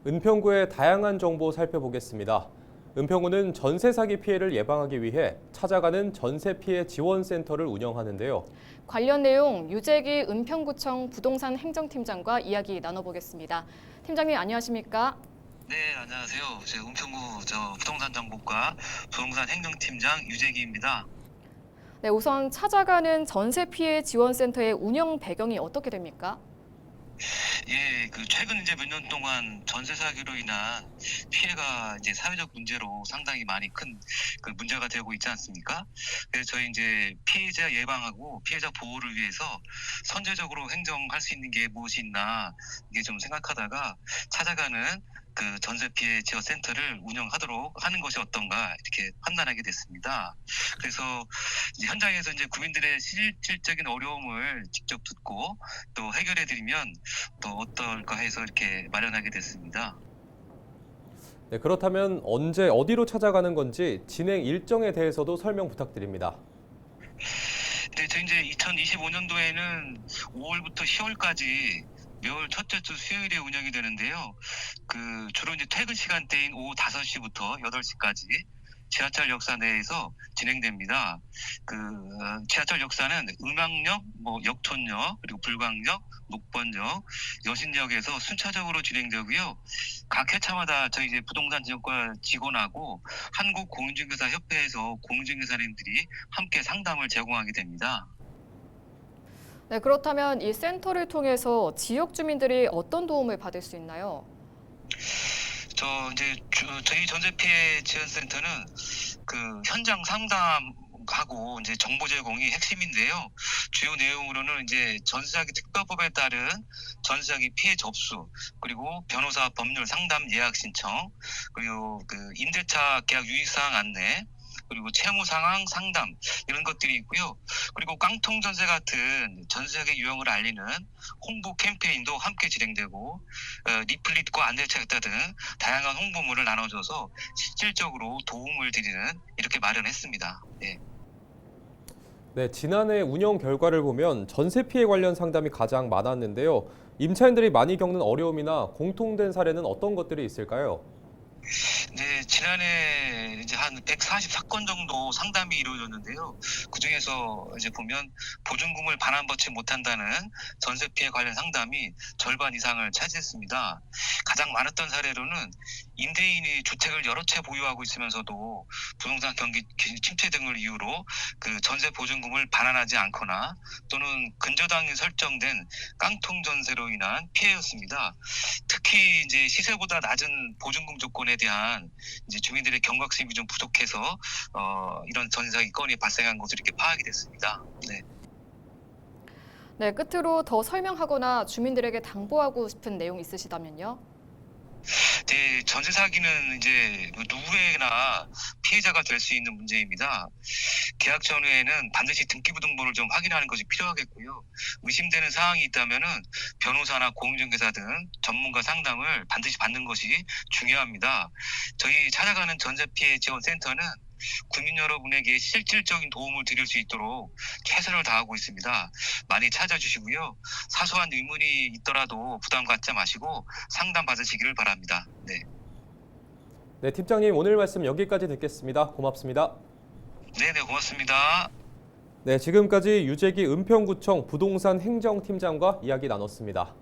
은평구의 다양한 정보 살펴보겠습니다. 은평구는 전세 사기 피해를 예방하기 위해 찾아가는 전세 피해 지원센터를 운영하는데요. 관련 내용 유재기 은평구청 부동산 행정팀장과 이야기 나눠보겠습니다. 팀장님 안녕하십니까? 네, 안녕하세요. 제 은평구 부동산 정보과 부동산 행정팀장 유재기입니다. 네, 우선 찾아가는 전세 피해 지원센터의 운영 배경이 어떻게 됩니까? 예, 최근 이제 몇 년 동안 전세 사기로 인한 피해가 이제 사회적 문제로 상당히 많이 큰 문제가 되고 있지 않습니까? 그래서 저희 이제 피해자 예방하고 피해자 보호를 위해서 선제적으로 행정할 수 있는 게 무엇이 있나 이게 좀 생각하다가 찾아가는 전세 피해 지원 센터를 운영하도록 하는 것이 어떤가 이렇게 판단하게 됐습니다. 그래서 이제 현장에서 이제 국민들의 실질적인 어려움을 직접 듣고 또 해결해드리면 또 어떨까 해서 이렇게 마련하게 됐습니다. 네, 그렇다면 언제 어디로 찾아가는 건지 진행 일정에 대해서도 설명 부탁드립니다. 네, 저희 이제 2025년도에는 5월부터 10월까지 매월 첫째 주 수요일에 운영이 되는데요. 주로 이제 퇴근 시간대인 오후 5시부터 8시까지 지하철 역사 내에서 진행됩니다. 지하철 역사는 음악역, 역촌역, 그리고 불광역, 녹번역, 여신역에서 순차적으로 진행되고요. 각 회차마다 저희 이제 부동산 지원과 직원하고 한국공인중개사 협회에서 공인중개사님들이 함께 상담을 제공하게 됩니다. 네, 그렇다면 이 센터를 통해서 지역 주민들이 어떤 도움을 받을 수 있나요? 저희 전세피해 지원센터는 현장 상담하고 이제 정보 제공이 핵심인데요. 주요 내용으로는 이제 전세사기 특별법에 따른 전세사기 피해 접수, 그리고 변호사 법률 상담 예약 신청, 그리고 임대차 계약 유의사항 안내, 그리고 채무 상황 상담 이런 것들이 있고요. 그리고 깡통 전세 같은 전세사기 유형을 알리는 홍보 캠페인도 함께 진행되고 리플릿과 안내책자 등 다양한 홍보물을 나눠줘서 실질적으로 도움을 드리는 이렇게 마련했습니다. 네. 네, 지난해 운영 결과를 보면 전세 피해 관련 상담이 가장 많았는데요. 임차인들이 많이 겪는 어려움이나 공통된 사례는 어떤 것들이 있을까요? 네, 지난해 이제 한 144건 정도 상담이 이루어졌는데요. 그중에서 이제 보면 보증금을 반환받지 못한다는 전세 피해 관련 상담이 절반 이상을 차지했습니다. 가장 많았던 사례로는 임대인이 주택을 여러 채 보유하고 있으면서도 부동산 경기 침체 등을 이유로 전세 보증금을 반환하지 않거나 또는 근저당이 설정된 깡통 전세로 인한 피해였습니다. 특히 이제 시세보다 낮은 보증금 조건에 대한 이제 주민들의 경각심이 좀 부족해서 이런 전세 사기 건이 발생한 것으로 이렇게 파악이 됐습니다. 네. 네, 끝으로 더 설명하거나 주민들에게 당부하고 싶은 내용 있으시다면요? 네, 전세 사기는 이제 누구에게나 피해자가 될 수 있는 문제입니다. 계약 전후에는 반드시 등기부등본을 좀 확인하는 것이 필요하겠고요. 의심되는 사항이 있다면은 변호사나 공인중개사 등 전문가 상담을 반드시 받는 것이 중요합니다. 저희 찾아가는 전세 피해 지원 센터는 국민 여러분에게 실질적인 도움을 드릴 수 있도록 최선을 다하고 있습니다. 많이 찾아주시고요. 사소한 의문이 있더라도 부담 갖지 마시고 상담 받으시기를 바랍니다. 네. 네, 팀장님 오늘 말씀 여기까지 듣겠습니다. 고맙습니다. 네, 고맙습니다. 네, 지금까지 유재기 은평구청 부동산 행정팀장과 이야기 나눴습니다.